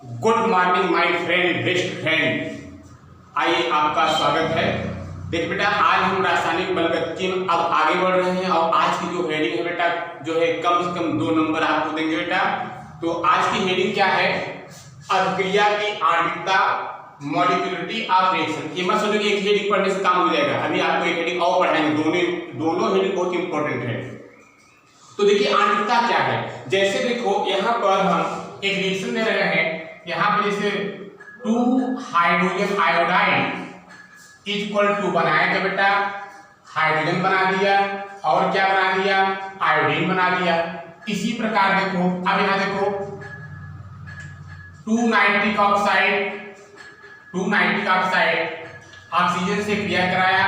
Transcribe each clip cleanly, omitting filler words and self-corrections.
Good morning my friend, best friend. आइए, आपका स्वागत है। देख बेटा, आज हम रासायनिक बलगति में अब आगे बढ़ रहे हैं और आज की जो हेडिंग है बेटा जो है कम से कम 2 नंबर आपको देंगे बेटा। तो आज की हेडिंग क्या है? अभिक्रिया की आणविकता, मॉलिक्यूलरिटी ऑफ रिएक्शन। ये मत सोचो कि एक हेडिंग पढ़ने से काम हो जाएगा। अभी आपको एक हेडिंग और पढ़ाएंगे, दोनों हेडिंग बहुत इंपॉर्टेंट है। तो देखिए आणविकता क्या है। जैसे देखो यहाँ पर हम एक रिएक्शन दे रहे हैं, यहाँ पे जैसे 2 हाइड्रोजन आयोडाइड इक्वल टू बनाया क्या बेटा? हाइड्रोजन बना दिया और क्या बना दिया? आयोडीन बना दिया। इसी प्रकार देखो, अब यहाँ देखो 2 नाइट्रिक ऑक्साइड ऑक्सीजन से क्रिया कराया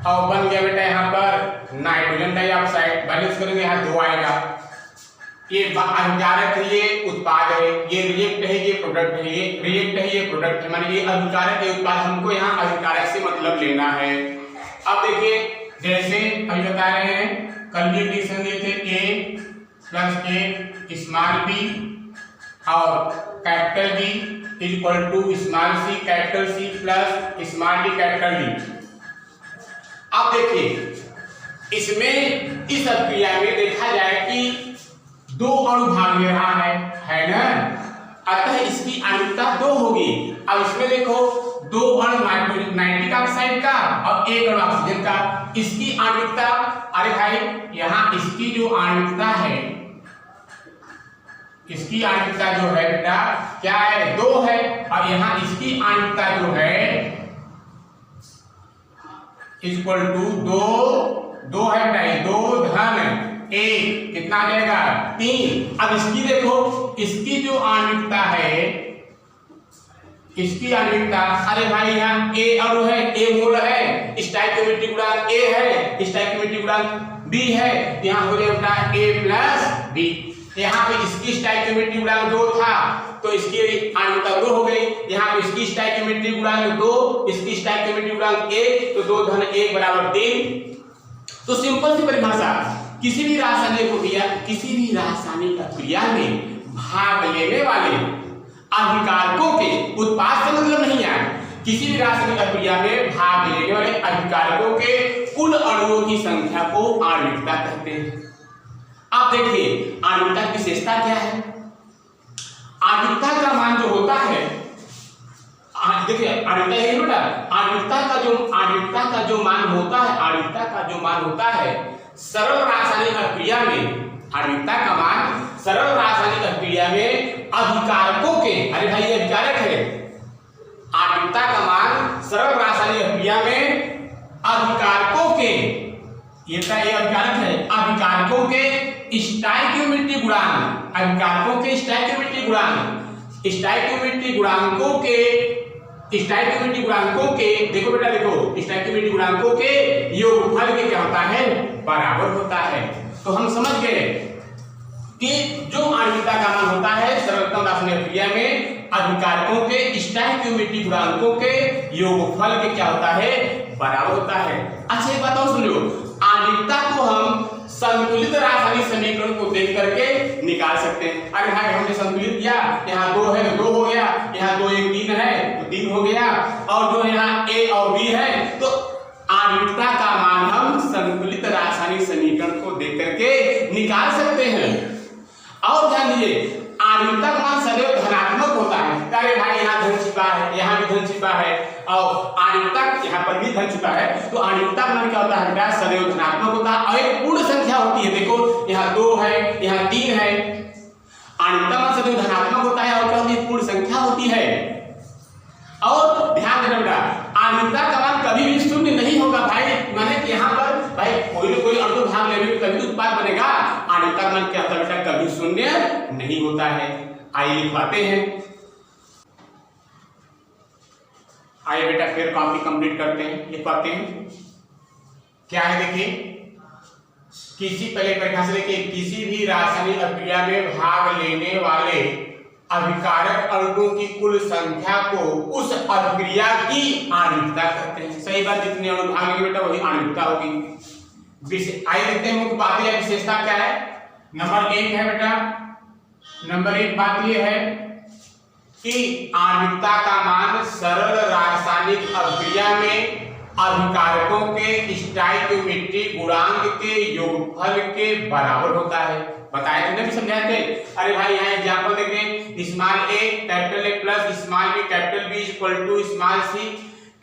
और बन गया बेटा यहाँ पर नाइट्रोजन डाइऑक्साइड। बैलेंस करेंगे, यहाँ 2 आएगा। ये अभिकारक है, ये उत्पाद है, ये रिएक्ट है, ये प्रोडक्ट है, ये रिएक्ट है, ये प्रोडक्ट है। माने ये अभिकारक है, उत्पाद। हमको यहाँ अभिकारक से मतलब लेना है। अब देखिए, जैसे अभी बता रहे हैं, कल भी एडिशन दिए थे A + A स्मॉल b और capital B equal to small c capital C plus small d capital D। अब देखिए, इसमें इस अभिक्रिया में देखा जाए कि 2 अणु भाग ले रहा है ना? अतः इसकी आणविकता 2 होगी। अब इसमें देखो 2 अणु नाइट्रिक ऑक्साइड का और 1 अणु ऑक्सीजन का। इसकी आणविकता, अरे भाई यहाँ इसकी जो आणविकता है, इसकी आणविकता जो है बेटा क्या है? 2 है। और यहाँ इसकी आणविकता जो है इक्वल टू 2 है बेटा, 2 धन 1 कितना आ जाएगा? 3। अब इसकी देखो, इसकी जो आणविकता है, इसकी आणविकता, अरे भाई यहाँ A अणु है, A मोल है, स्टोइकियोमेट्रिक गुणांक A है, स्टोइकियोमेट्रिक गुणांक B है, यहाँ हो जाएगा A + B। यहाँ पे इसकी स्टोइकियोमेट्रिक गुणांक 2 था तो इसकी आणविकता 2 हो गई। यहाँ पे इसकी स्टोइकियोमेट्रिक गुणांक 2, इसकी स्टोइकियोमेट्रिक गुणांक 1, तो 2 धन 1 बराबर 3। तो सिंपल सी परिभाषा, किसी भी रासायनिक क्रिया में भाग लेने वाले अभिकारकों के, उत्पाद से मतलब नहीं है, किसी भी रासायनिक क्रिया में भाग लेने वाले अभिकारकों के कुल अणुओं की संख्या को आणविकता कहते हैं। अब देखिए आणविकता की विशेषता क्या है। आणविकता का मान जो होता है, देखिए आणविकता है बेटा, आणविकता का जो मान होता है सरल रासायनिक क्रिया में, आणविकता का मान सरल रासायनिक क्रिया में अभिकारकों के, अरे भाई ये अभिकारक है, आणविकता का मान सरल रासायनिक क्रिया में अभिकारकों के, ये अभिकारक है, अभिकारकों के स्टोइकियोमेट्रिक गुणांक, अभिकारकों के स्टोइकियोमेट्रिक गुणांकों के देखो बेटा, देखो स्टोइकियोमेट्रिक गुणांकों के योगफल के क्या होता है? बराबर होता है। तो हम समझ गए कि जो आणविकता का मान होता है सरलतम रासायनिक क्रिया में अभिकारकों के स्टोइकियोमेट्रिक गुणांकों के योगफल के क्या होता है? बराबर होता है। अच्छा एक बात और सुन लो, आणविकता को हम संतुलित रासायनिक समीकरण को देख करके निकाल सकते हैं। अरे भाई हमने संतुलित किया, यहाँ 2 है तो 2 हो गया, यहाँ 2 1 3 है तो 3 हो गया, और जो यहाँ A और B है, तो आणविकता का मान हम संतुलित रासायनिक समीकरण को देख करके निकाल सकते हैं। और ध्यान दीजिए, आणविकता का मान सदैव धनात्मक होता है। अरे भाई यहाँ धन छिपा है, यहाँ भी धन छिपा है, और आणविकता यहाँ पर भी धन छिपा है, तो आणविकता का मान क्या होता है बेटा? सदैव धनात्मक होता है और एक पूर्ण संख्या होती है। देखो यहाँ 2 है, यहाँ 3 है, आणविकता मान सदैव धनात्मक होता है और क्या होती है? पूर्ण संख्या होती है। और ध्यान देना बेटा, आणविकता का मान कभी भी शून्य नहीं होगा भाई। माने कि यहाँ पर भाई कोई ना कोई अणु भाग लेने में तभी उत्पाद बनेगा। आणविकता का मान क्या होता है बेटा? कभी शून्य नहीं होता है। आइए लिखवाते हैं। आइए बेटा फिर कॉपी कंप्लीट करते हैं, लिखवाते हैं। क्या है देखिए, पहले परिभाषा देखिए, किसी भी रासायनिक क्रिया में भाग लेने वाले अभिकारक अणुओं की कुल संख्या को उस अभिक्रिया की आणविकता कहते हैं। सही बात, जितने अणु भाग लेंगे बेटा वही आणविकता होगी। आइए देखते हैं मुख्य बातें या विशेषता क्या है। नंबर 1 है बेटा, नंबर 1 बात यह है कि आणविकता का मान सरल रासायनिक अभिक्रिया में अभिकारकों के स्टोइकियोमेट्रिक गुणांक के योगफल के बराबर होता है। बताया थे ना, भी समझाए थे। अरे भाई यहाँ एग्जांपल देखें, small a capital A plus small b capital B equal to small c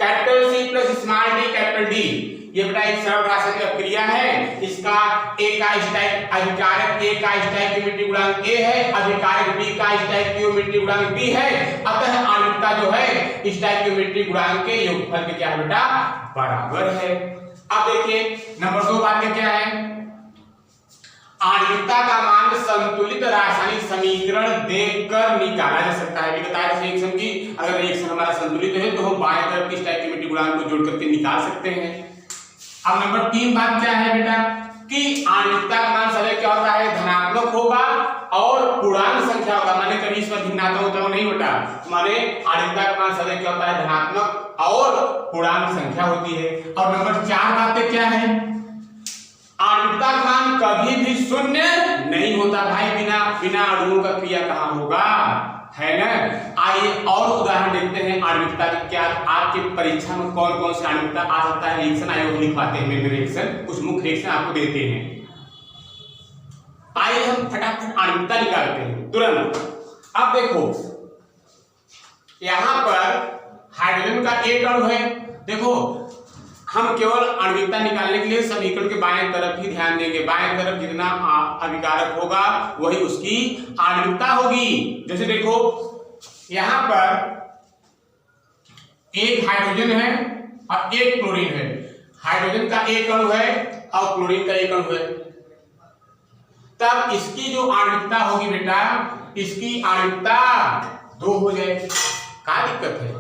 capital C plus small d capital D। ये बेटा एक सरल रासायनिक अभिक्रिया है। इसका A का अभिकारक A का स्टोइकियोमेट्रिक गुणांक A है, अभिकारक B का स्टोइकियोमेट्रिक गुणांक B है। अतः आणविकता जो है स्टोइकियोमेट्रिक गुणांक के योगफल के क्या है बेटा, बराबर है। अब देखिए नंबर 2 बात क्या है, आणविकता का मान संतुलित रासायनिक समीकरण देखकर निकाला जा सकता है। बताया रिएक्शन की, अगर रिएक्शन हमारा संतुलित है तो हम बाएं तरफ की स्टोइकियोमेट्रिक गुणांक को जोड़ करके निकाल सकते हैं। अब नंबर 3 बात क्या है बेटा, कि आणविकता का मान सदैव क्या होता है, धनात्मक होगा और पूर्णांक संख्या होगा। माने कभी इसमें भिन्नता होता है नहीं होता, माने आणविकता का मान सदैव क्या होता है, धनात्मक और पूर्णांक संख्या होती है। और नंबर 4 बातें क्या है, आणविकता का मान कभी भी शून्य नहीं होता भाई, बिना अणुओं का क्रिया कहाँ होगा, है ना। आइए और उदाहरण देखते हैं आणविकता की। क्या आपके परीक्षा में कौन कौन से आणविकता आ सकता है, रिएक्शन आयोग लिखवाते हैं, मेरे रिएक्शन कुछ मुख्य रिएक्शन आपको देते हैं। आइए हम फटाफट आणविकता निकालते हैं तुरंत। अब देखो यहां पर हाइड्रोजन का एक अणु है। देखो हम केवल आणविकता निकालने के लिए समीकरण के बाएं तरफ ही ध्यान देंगे। बाएं तरफ जितना अभिकारक होगा वही उसकी आणविकता होगी। जैसे देखो यहां पर एक हाइड्रोजन है और एक क्लोरीन है। हाइड्रोजन का एक अणु है और क्लोरीन का एक अणु है, तब इसकी जो आणविकता होगी बेटा, इसकी आणविकता 2 हो जाएगी। क्या दिक्कत है,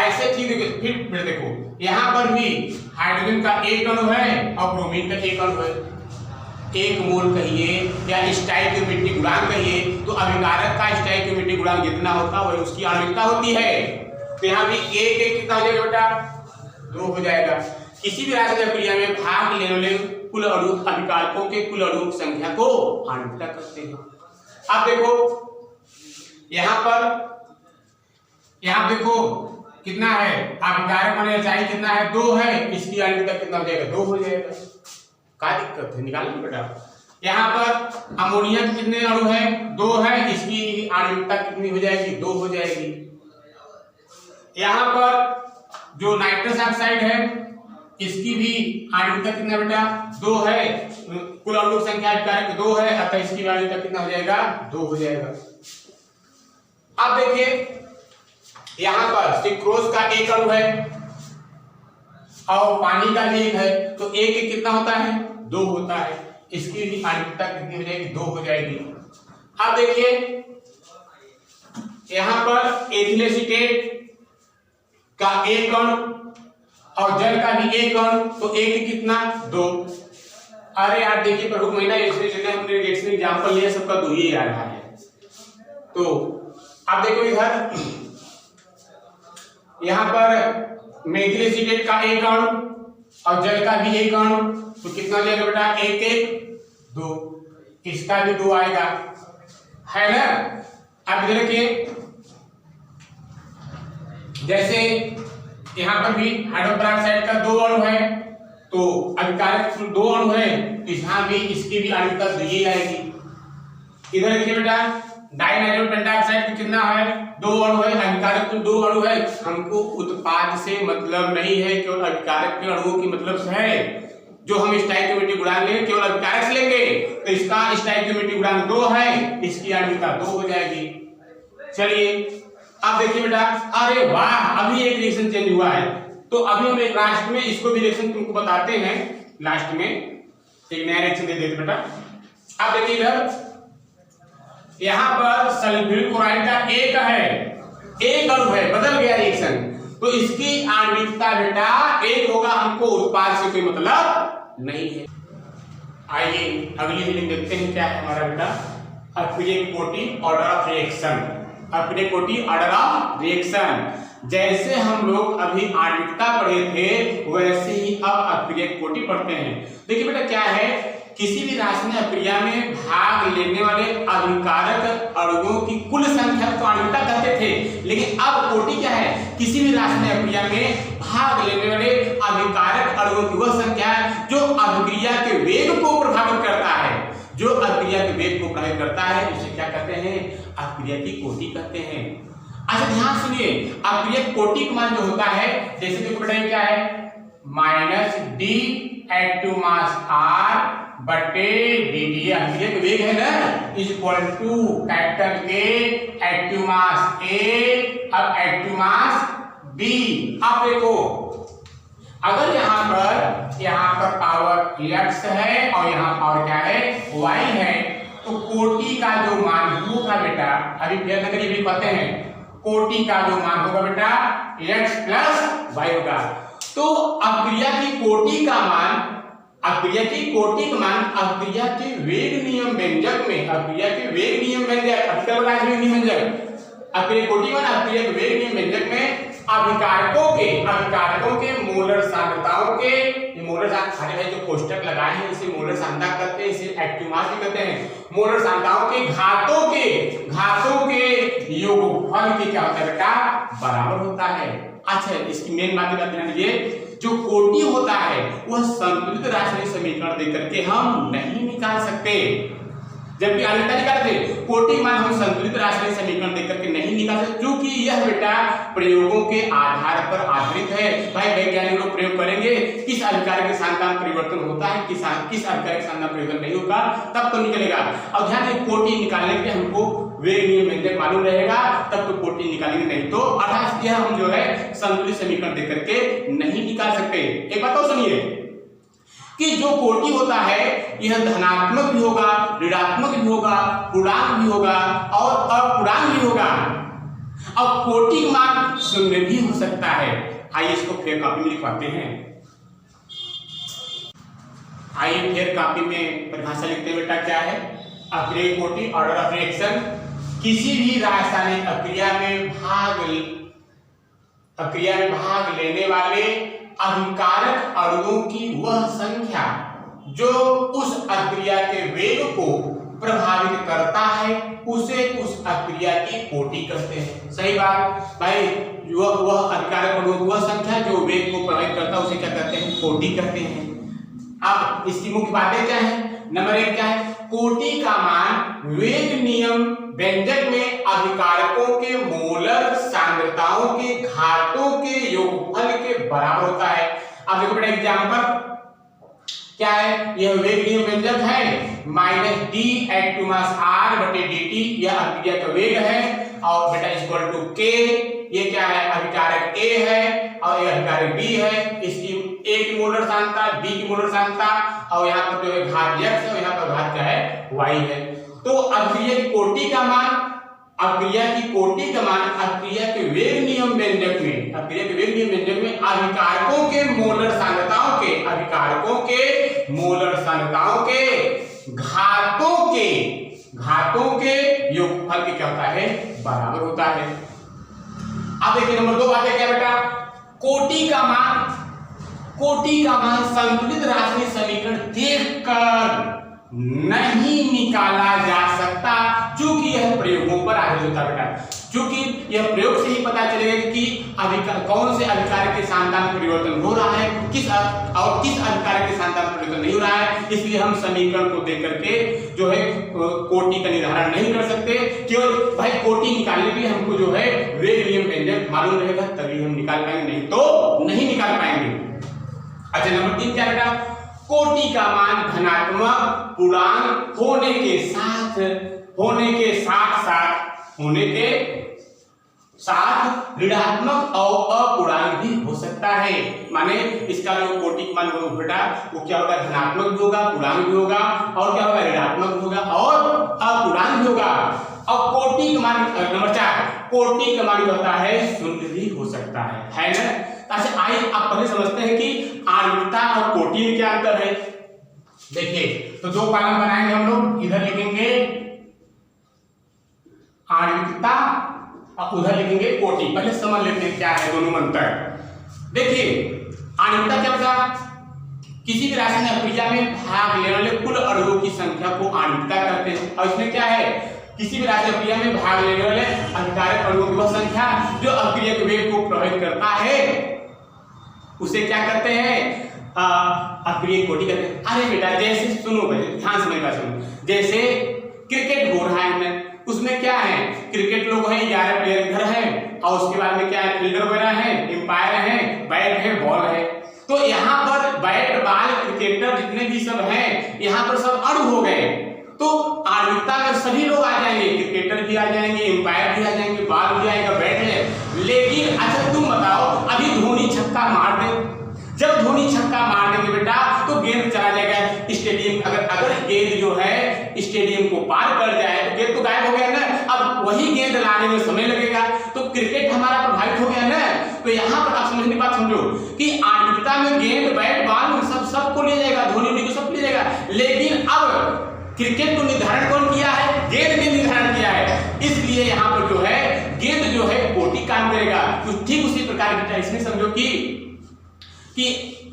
ऐसे ठीक। फिर देखो यहां पर भी हाइड्रोजन का एक अणु है और ब्रोमीन का एक अणु है। 1 मोल कहिए या स्टोइकियोमेट्रिक गुणांक कहिए, तो अभिकारक का स्टोइकियोमेट्रिक गुणांक जितना होता है वही उसकी आणविकता होती है। तो यहाँ भी एक कितना हो जाएगा बेटा, 2 हो जाएगा। किसी भी रासायनिक क्रिया में भाग लेने वाले कुल अणु अभिकारकों के कुल अणुओं की संख्या को आणविकता कहते हैं। अब देखो यहाँ देखो कितना है, अभिकारक माने एचआई कितना है, 2 है, इसकी आणविकता कितना हो जाएगा, 2 हो जाएगा। क्या दिक्कत है, निकाल लो बेटा। यहाँ पर अमोनिया के कितने अणु है, 2 है, इसकी आणविकता कितनी हो जाएगी, 2 हो जाएगी। यहाँ पर जो नाइट्रस ऑक्साइड है इसकी भी आणविकता कितना बेटा, 2 है, कुल अणु संख्या अभिकारक 2 है, अतः इसकी आणविकता कितना हो जाएगा, 2 हो जाएगा। अब देखिए यहां पर सिक्रोज का एक अणु है और पानी का भी एक है, तो एक कितना होता है, 2 होता है, इसकी भी आणविकता कितनी हो जाएगी, 2 हो जाएगी। अब देखिए यहां पर एथिल एसीटेट का एक अणु और जल का भी एक अणु, तो एक कितना, 2। अरे यार देखिए प्रमुख महीना हमने रिएक्शन एग्जांपल लिया, सबका 2 ही आ रहा है। तो अब देखो इधर यहाँ पर मेथिल एसीटेट का एक अणु और जल का भी एक अणु, तो कितना हो जाएगा बेटा, 1 1 2, इसका भी 2 आएगा, है ना। अब इधर देखिए जैसे यहाँ पर भी हाइड्रोजन पेरोक्साइड का 2 अणु है, तो अभिकारक 2 अणु है, यहाँ भी इसकी भी आणविकता 2 ही आएगी। इधर देखिए बेटा डाइनाइट्रोजन पेंटाऑक्साइड की कितना है, 2 अणु है, अभिकारक तो 2 अणु है। हमको उत्पाद से मतलब नहीं है, केवल अभिकारक के अणुओं की मतलब से है। जो हम स्टोइकियोमेट्रिक गुणांक लेंगे केवल अभिकारक से लेंगे, तो इसका स्टोइकियोमेट्रिक गुणांक 2 है, इसकी आणविकता 2 हो जाएगी। चलिए अब देखिए बेटा, अरे वाह अभी एक रिएक्शन चेंज हुआ है, तो अभी हम एक लास्ट में इसको भी रिएक्शन तुमको बताते हैं, लास्ट में एक नया रिएक्शन दे देते बेटा। अब देखिए इधर यहाँ पर सल्फ्यूरिक क्लोराइड का एक है, एक अणु है, बदल गया रिएक्शन, तो इसकी आणविकता बेटा 1 होगा। हमको उत्पाद से कोई मतलब नहीं है। आइए अगली रीडिंग देखते हैं क्या है हमारा बेटा, अक्रियकोटी ऑर्डर ऑफ रिएक्शन। अक्रियकोटी ऑर्डर ऑफ रिएक्शन, जैसे हम लोग अभी आणविकता पढ़े थे वैसे ही अब अक्रियकोटि पढ़ते हैं। देखिए बेटा क्या है, किसी भी रासायनिक अभिक्रिया में भाग लेने वाले अभिकारक अणुओं की कुल संख्या को आणविकता कहते लेकिन अब कोटि क्या है, किसी भी रासायनिक अभिक्रिया में भाग लेने वाले अभिकारक अणुओं की वह संख्या है जो अभिक्रिया के वेग को प्रभावित करता है, जो अभिक्रिया के वेग को प्रभावित करता है, उसे क्या कहते हैं, अभिक्रिया की कोटि कहते हैं। अच्छा ध्यान सुनिए, अभिक्रिया की कोटि का मान जो होता है, जैसे देखो बेटा ये क्या है, minus D active mass R बटे dt, अभिक्रिया का वेग है ना, is equal to capital K active mass A अब एक्टिव मास बी। अब देखो अगर यहाँ पर पावर x है और यहाँ पावर क्या है, y है, तो कोटि का जो मान होगा बेटा, अभी फिर करिए भी कहते हैं, कोटि का जो मान होगा बेटा x प्लस y होगा। तो अभिक्रिया की कोटि का मान, अभिक्रिया की कोटि का मान अभिक्रिया के वेग नियम व्यंजक में, अभिक्रिया के वेग नियम व्यंजक, अभिक्रिया कोटि का अभिक्रिया के वेग नियम व्यंजक में अभिकारकों के मोलर सांद्रताओं के, मोलर सांद्रता जो कोष्टक लगाए हैं इसे मोलर सांद्रता कहते हैं, इसे एक्टिव मास भी कहते हैं। मोलर सांद्रताओं के घातों के योगफल के क्या होता है बेटा, बराबर होता है। अच्छा इसकी मेन बात ध्यान दीजिए, जो कोटि होता है वह संतुलित रासायनिक समीकरण देकर के हम नहीं निकाल सकते, जबकि आर्द्रता निकालते कोटि मान हम संतुलित रासायनिक समीकरण देकर के नहीं निकाल सकते, क्योंकि यह बेटा प्रयोगों के आधार पर आधारित है। भाई वैज्ञानिक लोग प्रयोग करेंगे, किस अभिकारक के सांद्रता में परिवर्तन होता है, किस अभिकारक के सांद्रता में परिवर्तन नहीं होगा, तब तो निकलेगा। और ध्यान दें कोटि निकालने के लिए हमको वेग नियम व्यंजक मालूम रहेगा, तब तो कोटि निकालेंगे, नहीं तो अर्थात यह हम जो है संतुलित समीकरण देकर के नहीं निकाल सकते। एक बात और सुनिए कि जो कोटि होता है यह धनात्मक भी होगा, ऋणात्मक भी होगा, पूर्णांक भी होगा और अपूर्णांक भी होगा। अब कोटि का मान शून्य भी हो सकता है। आइए इसको फिर कॉपी में लिखवाते हैं। आइए फिर कॉपी में परिभाषा लिखते हैं बेटा, क्या है, अभिक्रिया कोटि ऑर्डर ऑफ रिएक्शन, किसी भी रासायनिक अभिक्रिया में भाग लेने वाले अभिकारक अणुओं की वह संख्या जो उस अभिक्रिया के वेग को प्रभावित करता है, उसे उस अभिक्रिया की कोटि कहते हैं। सही बात भाई, वह अभिकारक अणुओं की वह संख्या जो वेग को प्रभावित करता है उसे क्या कहते हैं, कोटि कहते हैं। अब इसकी मुख्य बातें क्या है, नंबर 1 क्या है, कोटि का मान वेग नियम व्यंजक में अभिकारकों के मोलर सांद्रताओं के घातों के योगफल के बराबर होता है। अब देखो बेटा एग्जांपल क्या है, यह वेग नियम व्यंजक है, minus D active mass R बटे dt, यह अभिक्रिया का वेग है, और बेटा इक्वल टू के, ये क्या है, अभिकारक A है और ये अभिकारक B है, इसकी A की मोलर सांद्रता, B की मोलर सांद्रता, और यहाँ पर जो है घात x है और यहाँ पर घात क्या है, y है। तो अभिक्रिया की कोटि का मान, अभिक्रिया की कोटि का मान अभिक्रिया के वेग नियम व्यंजक में, अभिक्रिया के वेग नियम व्यंजक में अभिकारकों के मोलर सांद्रताओं के, अभिकारकों के मोलर सांद्रताओं के घातों के योगफल के क्या होता है, बराबर होता है। अब देखिए नंबर 2 बात है क्या बेटा, कोटि का मान संतुलित रासायनिक समीकरण देखकर नहीं निकाला जा सकता, क्योंकि यह प्रयोगों पर आधारित होता है बेटा, क्योंकि यह प्रयोग से ही पता चलेगा कि कौन से अभिकारक के सांद्रता में परिवर्तन हो रहा है, किस अभिकारक के सांद्रता में परिवर्तन नहीं हो रहा है। इसलिए हम समीकरण को देख करके जो है कोटि का निर्धारण नहीं कर सकते, केवल भाई कोटि निकालने के लिए हमको जो है वेग नियम व्यंजक मालूम रहेगा, तभी हम निकाल पाएंगे, नहीं तो नहीं निकाल पाएंगे। अच्छा नंबर 3 क्या बेटा, कोटि का मान धनात्मक पूर्णांक होने के साथ ऋणात्मक और अपूर्णांक भी हो सकता है। माने इसका जो कोटि का मान होगा बेटा वो क्या होगा, धनात्मक भी होगा, पूर्णांक भी होगा, और क्या होगा, ऋणात्मक भी होगा और अपूर्णांक भी होगा। और कोटि का मान नंबर 4, कोटि का मान क्या होता है, शून्य भी हो सकता है ना। अच्छा आइए आप पहले समझते हैं कि आणविकता और कोटि में क्या अंतर है। देखिए तो 2 कॉलम बनाएंगे हम लोग, इधर लिखेंगे आणविकता और उधर लिखेंगे कोटि। पहले समझ लेते हैं क्या है दोनों में अंतर। देखिए आणविकता क्या होता है, किसी भी रासायनिक अभिक्रिया में भाग लेने वाले कुल अणुओं की संख्या को आणविकता कहते हैं। और इसमें क्या है, किसी भी रासायनिक अभिक्रिया में भाग लेने वाले अभिकारक अणुओं की वह संख्या जो अभिक्रिया के वेग को प्रभावित करता है उसे क्या करते हैं, अभिक्रिया कोटि कहते हैं। अरे बेटा जैसे सुनो भाई, ध्यान से मेरी बात सुनो। जैसे क्रिकेट हो रहा है, उसमें क्या है, क्रिकेट लोग हैं 11 प्लेयर इधर हैं और उसके बाद में क्या है, फील्डर वगैरह है, एम्पायर है, बैट है, बॉल है। तो यहाँ पर बैट बॉल क्रिकेटर जितने भी सब हैं यहाँ पर सब अणु हो गए। तो आणविकता में सभी लोग आ जाएंगे, क्रिकेटर भी आ जाएंगे, एम्पायर भी आ जाएंगे, बॉल भी आएगा, बैट है। लेकिन अच्छा तुम बताओ, अभी धोनी छक्का मार दे, जब धोनी छक्का मार देंगे बेटा तो गेंद चला जाएगा स्टेडियम। अगर गेंद जो है स्टेडियम को पार कर जाए तो गेंद तो गायब हो गया ना। अब वही गेंद लाने में समय लगेगा, तो क्रिकेट हमारा प्रभावित हो गया ना। तो यहाँ पर आप समझने की बात समझो कि आणविकता में गेंद, बैट, बॉल सबको ले जाएगा, धोनी को सब ले जाएगा। लेकिन अब क्रिकेट को निर्धारण कौन किया है, गेंद ने निर्धारण किया है। इसलिए यहाँ पर जो है गेंद जो है कोटि काम करेगा। तो ठीक उसी प्रकार बेटा इसमें समझो कि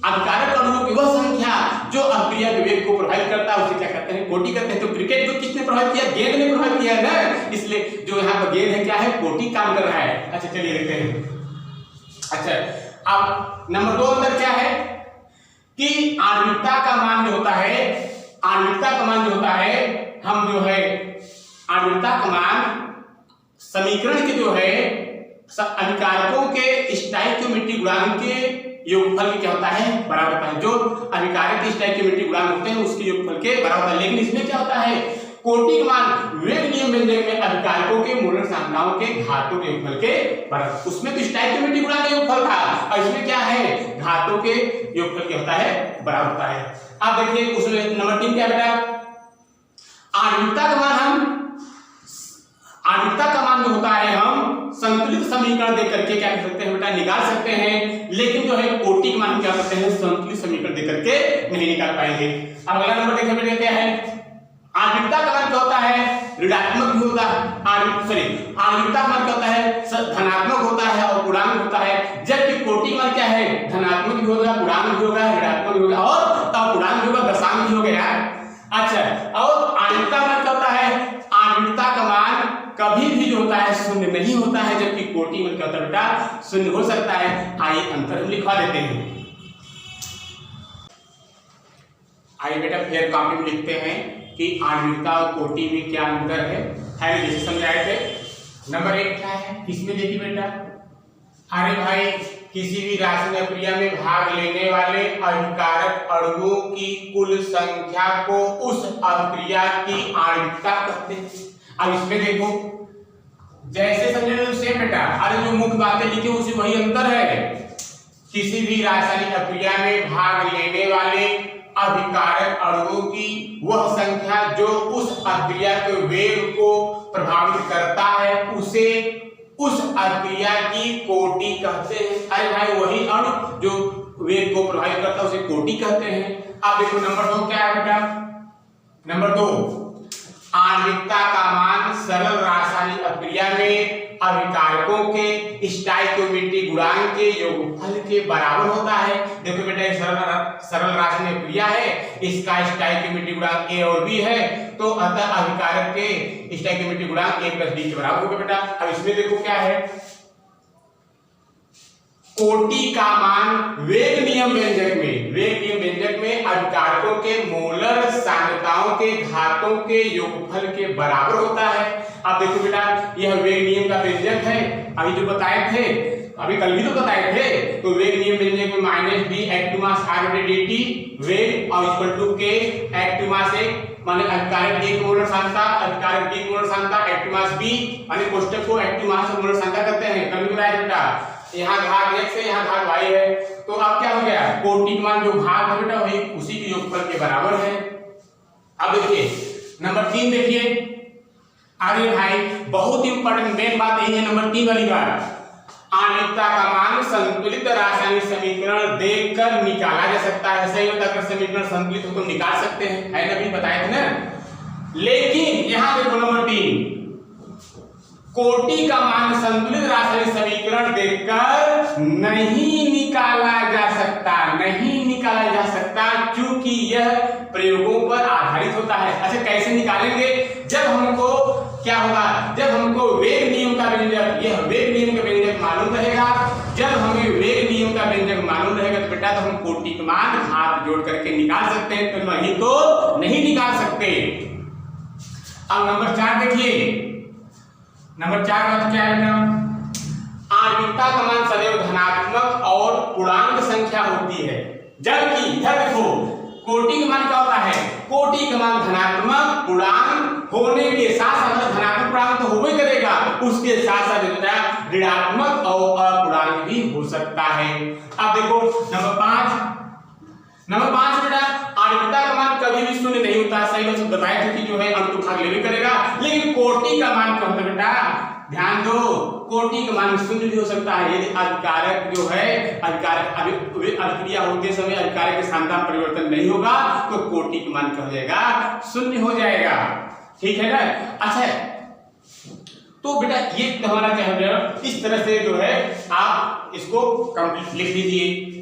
अभिकारक अणुओं की वह संख्या जो अभिक्रिया के वेग को प्रभावित करता है उसे क्या कहते हैं, कोटि कहते हैं। तो क्रिकेट को किसने प्रभावित किया, गेंद ने प्रभावित किया है ना, इसलिए जो यहाँ पर गेंद है क्या है, कोटि काम कर रहा है। अच्छा चलिए देखते हैं। अच्छा अब नंबर 2 अंदर क्या है कि आणविकता का मान जो होता है, आणविकता का मान जो होता है, हम जो है आणविकता का मान समीकरण के जो है अभिकारकों के स्टोइकियोमेट्रिक गुणांक के योगफल के क्या होता है, बराबर होता है। जो अभिकारक के स्टोइकियोमेट्रिक गुणांक होते हैं उसके योगफल के बराबर होता है। लेकिन इसमें क्या होता है, कोटि का मान वेग नियम व्यंजक में अभिकारकों के मोलर सांद्रताओं के घातों के योगफल के बराबर। उसमें तो स्टोइकियोमेट्रिक गुणांक का योगफल था और इसमें क्या है, घातों के योगफल क्या होता है, बराबर होता है। अब देखिए उसमें नंबर 3 क्या बेटा, आणविकता का मान जो होता है हम संतुलित समीकरण दे करके क्या कर सकते हैं बेटा, निकाल सकते हैं। लेकिन जो है कोटि का मान क्या करते हैं, संतुलित समीकरण दे करके नहीं निकाल पाएंगे। अब अगला नंबर देखिए बेटा क्या है, आणविकता का मान क्या होता है, ऋणात्मक भी होता है, आणविकता का मान क्या होता है, धनात्मक होता है और पूर्णांक होता है। जबकि कोटि का मान क्या है, धनात्मक भी होगा, पूर्णांक भी होगा, ऋणात्मक भी होगा और अपूर्णांक भी होगा, दशांश भी हो गया। अच्छा और आणविकता का मान क्या होता है, आणविकता का मान कभी भी जो होता है शून्य नहीं होता है, जबकि कोटि में क्या होता है बेटा, शून्य हो सकता है। आइए अंतर हम लिखवा देते हैं। आइए बेटा फिर कॉपी में लिखते हैं कि आणविकता और कोटि में क्या अंतर है जैसे समझाए थे। नंबर 1 क्या है, इसमें देखिए बेटा, अरे भाई किसी भी रासायनिक क्रिया में भाग लेने वाले अभिकारक अणुओं की कुल संख्या को उस अभिक्रिया की आणविकता कहते हैं। अब इसमें देखो जैसे समझे सेम बेटा, अरे जो मुख्य बातें लिखी उसी वही अंतर है। किसी भी रासायनिक क्रिया में भाग लेने वाले अभिकारक अणुओं की वह संख्या जो उस अभिक्रिया के वेग को प्रभावित करता है उसे उस अभिक्रिया की कोटि कहते हैं। अरे भाई वही अणु जो वेग को प्रभावित करता है उसे कोटि कहते हैं। अब देखो नंबर 2 क्या है बेटा, नंबर 2 आणविकता का मान सरल रासायनिक अभिक्रिया में अभिकारकों के स्टोइकियोमेट्रिक गुणांक के योगफल के बराबर होता है। देखो बेटा ये सरल रासायनिक अभिक्रिया है, इसका स्टोइकियोमेट्रिक गुणांक A और B है, तो अतः अभिकारक के स्टोइकियोमेट्रिक गुणांक A + B के बराबर होगा बेटा। अब इसमें देखो क्या है, कोटि का मान वेग नियम व्यंजक में अभिकारकों के मोलर सांद्रताओं के घातों के योगफल के बराबर होता है। अब देखो बेटा यह वेग नियम का व्यंजक है, अभी जो बताए थे, अभी कल भी तो बताए थे। तो वेग नियम व्यंजक में -b एक्टिव मास r/dt वेग और = k एक्टिव मास 1 माने अभिकारक A की मोलर सांद्रता, अभिकारक B की मोलर सांद्रता, एक्टिव मास b माने कोष्टक को एक्टिव मास और मोलर सांद्रता कहते हैं। कल भी बताया बेटा, यहाँ घात x है, यहाँ घात y है, तो अब क्या हो गया, कोटि का मान जो घात है बेटा वही उसी के योगफल के बराबर है। अब देखिए नंबर 3 देखिए, अरे भाई बहुत इंपॉर्टेंट मेन बात यही है नंबर 3 वाली बात, आणविकता का मान संतुलित रासायनिक समीकरण देखकर निकाला जा सकता है। सही होता अगर समीकरण संतुलित हो तो निकाल सकते हैं, है ना, अभी बताए थे ना। लेकिन यहाँ देखो नंबर 3, कोटि का मान संतुलित रासायनिक समीकरण देखकर नहीं निकाला जा सकता क्योंकि यह प्रयोगों पर आधारित होता है। अच्छा कैसे निकालेंगे, जब हमको क्या होगा, जब हमको वेग नियम का व्यंजक, यह वेग नियम का व्यंजक मालूम रहेगा, जब हमें वेग नियम का व्यंजक मालूम रहेगा तो बेटा तो हम कोटि का मान हाथ जोड़ करके निकाल सकते हैं, तो नहीं तो नहीं निकाल सकते। अब नंबर 4 देखिए, नंबर 4 का क्या है बेटा, आणविकता का मान सदैव धनात्मक और पूर्णांक संख्या होती है, जबकि इधर देखो कोटि का मान क्या होता है, कोटि का मान धनात्मक पूर्णांक होने के साथ साथ, धनात्मक पूर्णांक तो होबे करेगा, उसके साथ साथ ऋणात्मक और अपूर्णांक भी हो सकता है। अब देखो नंबर 5 बेटा, आणविकता का मान कभी भी शून्य नहीं होता, सही बात बताया था कि जो है अंक भाग लेवे करेगा, लेकिन कोटि का मान क्या होता है बेटा, ध्यान दो, कोटि का मान शून्य भी हो सकता है यदि अभिकारक जो है, अभिकारक अभिक्रिया होते समय अभिकारक के स्थान में परिवर्तन नहीं होगा तो कोटि का मान क्या हो जाएगा, शून्य हो जाएगा। ठीक है ना। अच्छा, तो बेटा ये हमारा क्या हो जाएगा, इस तरह से जो है आप इसको कंप्लीट लिख लीजिए।